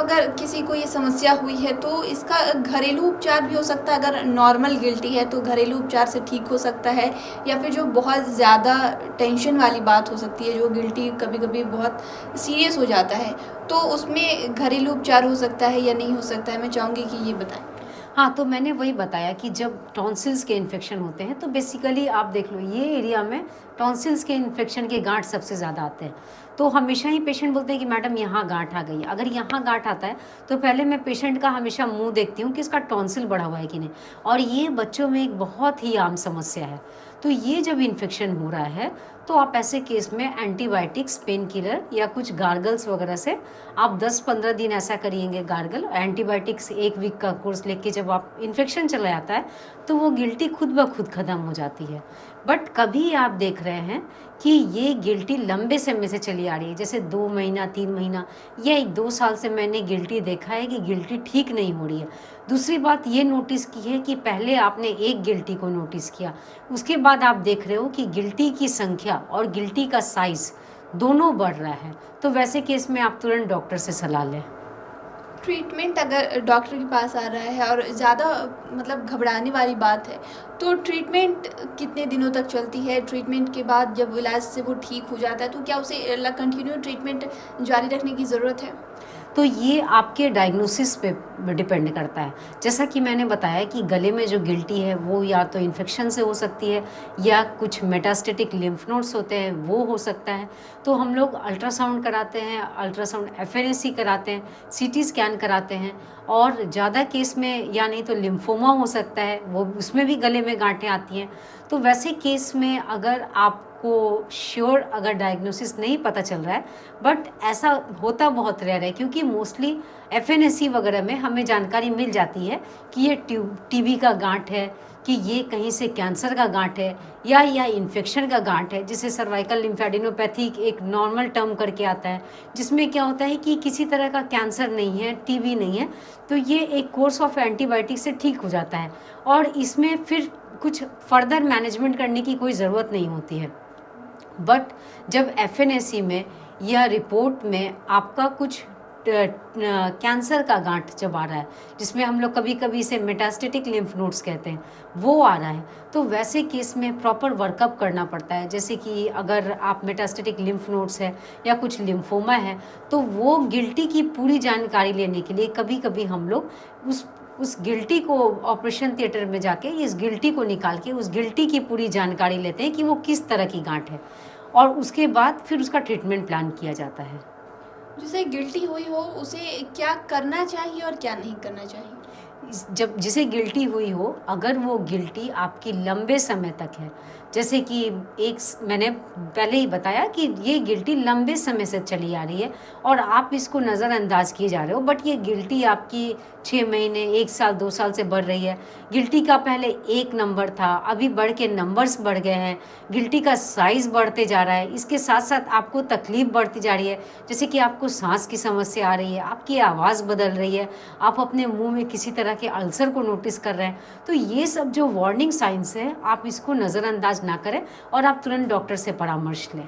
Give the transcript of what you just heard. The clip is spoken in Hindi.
अगर किसी को ये समस्या हुई है तो इसका घरेलू उपचार भी हो सकता है? अगर नॉर्मल गिल्टी है तो घरेलू उपचार से ठीक हो सकता है, या फिर जो बहुत ज़्यादा टेंशन वाली बात हो सकती है, जो गिल्टी कभी-कभी बहुत सीरियस हो जाता है, तो उसमें घरेलू उपचार हो सकता है या नहीं हो सकता है? मैं चाहूँगी कि ये बताएँ। हाँ, तो मैंने वही बताया कि जब टॉन्सिल्स के इन्फेक्शन होते हैं तो बेसिकली आप देख लो ये एरिया में टॉन्सिल्स के इन्फेक्शन के गांठ सबसे ज़्यादा आते हैं। तो हमेशा ही पेशेंट बोलते हैं कि मैडम यहाँ गांठ आ गई है। अगर यहाँ गांठ आता है तो पहले मैं पेशेंट का हमेशा मुंह देखती हूँ कि इसका टॉन्सिल बढ़ा हुआ है कि नहीं, और ये बच्चों में एक बहुत ही आम समस्या है। तो ये जब इन्फेक्शन हो रहा है तो आप ऐसे केस में एंटीबायोटिक्स, पेन किलर या कुछ गार्गल्स वगैरह से आप 10-15 दिन ऐसा करिएंगे गार्गल। एंटीबायोटिक्स 1 वीक का कोर्स लेके जब आप इन्फेक्शन चला जाता है तो वो गिल्टी खुद ब खुद ख़त्म हो जाती है। बट कभी आप देख रहे हैं कि ये गिल्टी लंबे समय से चली आ रही है, जैसे 2 महीना 3 महीना या 1-2 साल से मैंने गिल्टी देखा है कि गिल्टी ठीक नहीं हो रही है। दूसरी बात ये नोटिस की है कि पहले आपने एक गिल्टी को नोटिस किया, उसके बाद आप देख रहे हो कि गिल्टी की संख्या और गिल्टी का साइज़ दोनों बढ़ रहा है। तो वैसे केस में आप तुरंत डॉक्टर से सलाह लें। ट्रीटमेंट अगर डॉक्टर के पास आ रहा है और ज़्यादा मतलब घबराने वाली बात है, तो ट्रीटमेंट कितने दिनों तक चलती है? ट्रीटमेंट के बाद जब इलाज से वो ठीक हो जाता है तो क्या उसे कंटिन्यू ट्रीटमेंट जारी रखने की ज़रूरत है? तो ये आपके डायग्नोसिस पे डिपेंड करता है। जैसा कि मैंने बताया कि गले में जो गिल्टी है वो या तो इन्फेक्शन से हो सकती है या कुछ मेटास्टेटिक लिम्फ नोड्स होते हैं वो हो सकता है। तो हम लोग अल्ट्रासाउंड कराते हैं, अल्ट्रासाउंड एफएनएसी कराते हैं, सीटी स्कैन कराते हैं, और ज़्यादा केस में या नहीं तो लिम्फोमा हो सकता है, वो उसमें भी गले में गांठें आती हैं। तो वैसे केस में अगर आपको श्योर अगर डायग्नोसिस नहीं पता चल रहा है, बट ऐसा होता बहुत रेयर है क्योंकि मोस्टली एफएनएसी वगैरह में हमें जानकारी मिल जाती है कि ये टीबी का गांठ है, कि ये कहीं से कैंसर का गांठ है या इन्फेक्शन का गांठ है, जिसे सर्वाइकल लिम्फेडिनोपैथी एक नॉर्मल टर्म करके आता है, जिसमें क्या होता है कि किसी तरह का कैंसर नहीं है, टीबी नहीं है। तो ये एक कोर्स ऑफ एंटीबायोटिक से ठीक हो जाता है और इसमें फिर कुछ फर्दर मैनेजमेंट करने की कोई ज़रूरत नहीं होती है। बट जब एफएनएसी में या रिपोर्ट में आपका कुछ कैंसर का गांठ जब आ रहा है, जिसमें हम लोग कभी कभी इसे मेटास्टेटिक लिम्फ नोड्स कहते हैं, वो आ रहा है, तो वैसे केस में प्रॉपर वर्कअप करना पड़ता है। जैसे कि अगर आप मेटास्टेटिक लिम्फ नोड्स है या कुछ लिम्फोमा है, तो वो गिल्टी की पूरी जानकारी लेने के लिए कभी कभी हम लोग उस गिल्टी को ऑपरेशन थिएटर में जाके इस गिल्टी को निकाल के उस गिल्टी की पूरी जानकारी लेते हैं कि वो किस तरह की गांठ है, और उसके बाद फिर उसका ट्रीटमेंट प्लान किया जाता है। जिसे गिल्टी हुई हो उसे क्या करना चाहिए और क्या नहीं करना चाहिए? जब जिसे गिल्टी हुई हो, अगर वो गिल्टी आपकी लंबे समय तक है, जैसे कि मैंने पहले ही बताया कि ये गिल्टी लंबे समय से चली आ रही है और आप इसको नज़रअंदाज किए जा रहे हो, बट ये गिल्टी आपकी 6 महीने 1 साल 2 साल से बढ़ रही है। गिल्टी का पहले 1 नंबर था, अभी बढ़ के नंबर्स बढ़ गए हैं, गिल्टी का साइज़ बढ़ते जा रहा है, इसके साथ साथ आपको तकलीफ़ बढ़ती जा रही है, जैसे कि आपको सांस की समस्या आ रही है, आपकी आवाज़ बदल रही है, आप अपने मुंह में किसी तरह के अल्सर को नोटिस कर रहे हैं। तो ये सब जो वार्निंग साइंस है, आप इसको नज़रअंदाज ना करें और आप तुरंत डॉक्टर से परामर्श लें।